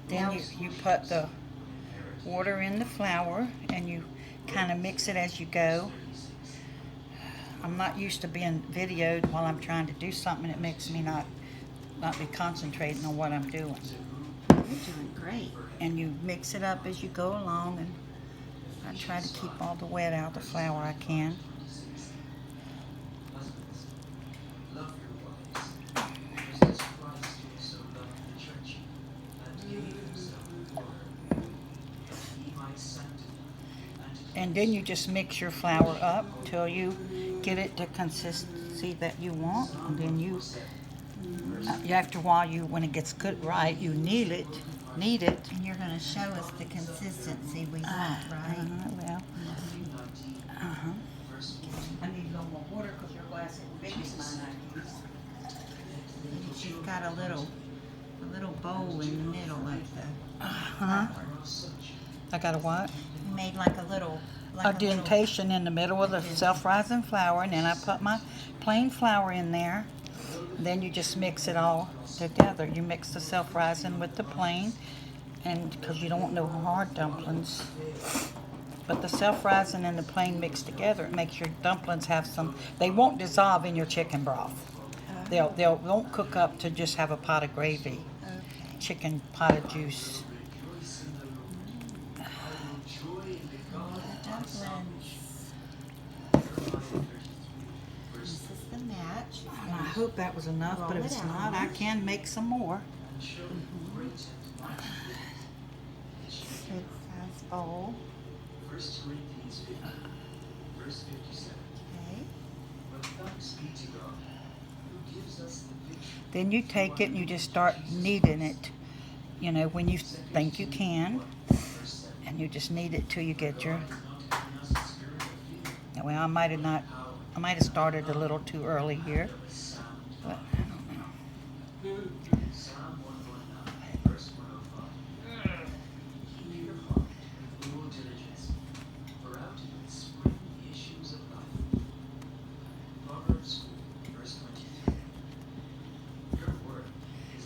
Then you put the water in the flour and you kind of mix it as you go. I'm not used to being videoed while I'm trying to do something. It makes me not be concentrating on what I'm doing. You're doing great. And you mix it up as you go along, and I try to keep all the wet out of the flour I can. And then you just mix your flour up till you get it the consistency that you want. And then you after a while, when it gets good right, you knead it. And you're going to show us the consistency we want, right? Well. I need a little more water because your glass isn't big as mine I use. She's got a little bowl in the middle of the flour. I got a what? You made like a little... a dentation in the middle of the self-rising flour, and then I put my plain flour in there. Then you just mix it all together. You mix the self-rising with the plain, and because you don't want no hard dumplings. But the self-rising and the plain mixed together, it makes your dumplings have some. They won't dissolve in your chicken broth. They won't cook up to just have a pot of gravy. Okay. Chicken pot of juice. This is the match. And I hope that was enough, but if it's not, I can make some more. Good size bowl. Okay. Then you take it and you just start kneading it, when you think you can. And you just knead it till you get your... Well, I might have started a little too early here, but I don't know.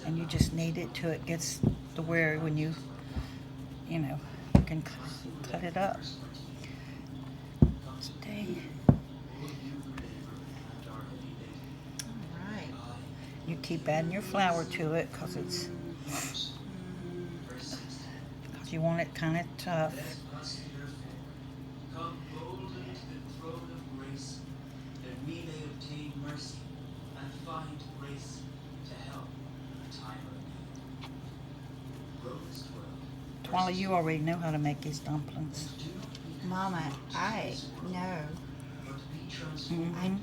And you just knead it till it gets to where when you can cut it up. Stay. All right. You keep adding your flour to it because you want it kind of tough. Twila, you already know how to make these dumplings. Mama, I know. Mm-hmm.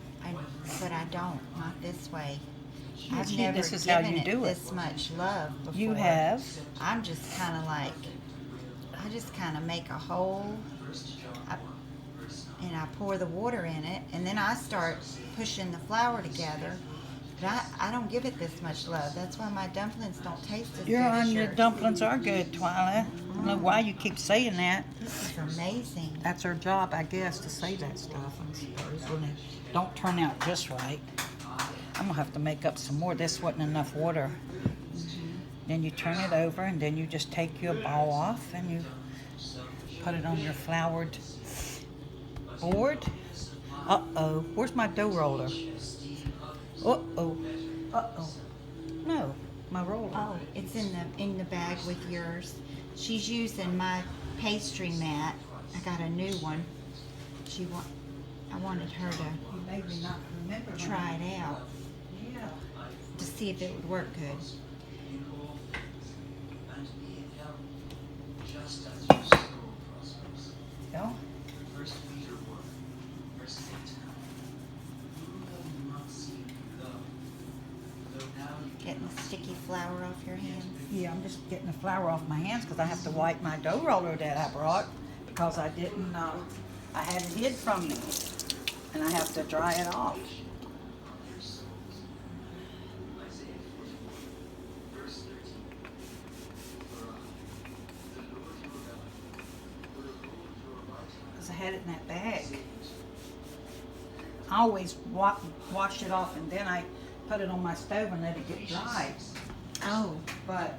But I don't. Not this way. I've See, never this is how given you do it. this much love before. You have. I'm just kind of like, I just kind of make a hole, and I pour the water in it, and then I start pushing the flour together. But I don't give it this much love. That's why my dumplings don't taste as good as Your yours. dumplings are good, Twila. I don't know why you keep saying that. This is amazing. That's our job, I guess, to say that stuff, I suppose, when they don't turn out just right. I'm going to have to make up some more. This wasn't enough water. Then you turn it over, and then you just take your ball off, and you put it on your floured board. Uh-oh. Where's my dough roller? Uh-oh. Uh-oh. No, my roller. Oh, it's in the bag with yours. She's using my pastry mat. I got a new one. I wanted her to You made me not remember. try it out Yeah. to see if it would work good. Yeah. Getting the sticky flour off your hands. Yeah, I'm just getting the flour off my hands because I have to wipe my dough roller that I brought because I didn't, I had it hid from me, and I have to dry it off. Because I had it in that bag. I always wash it off and then I put it on my stove and let it get dry. Oh, But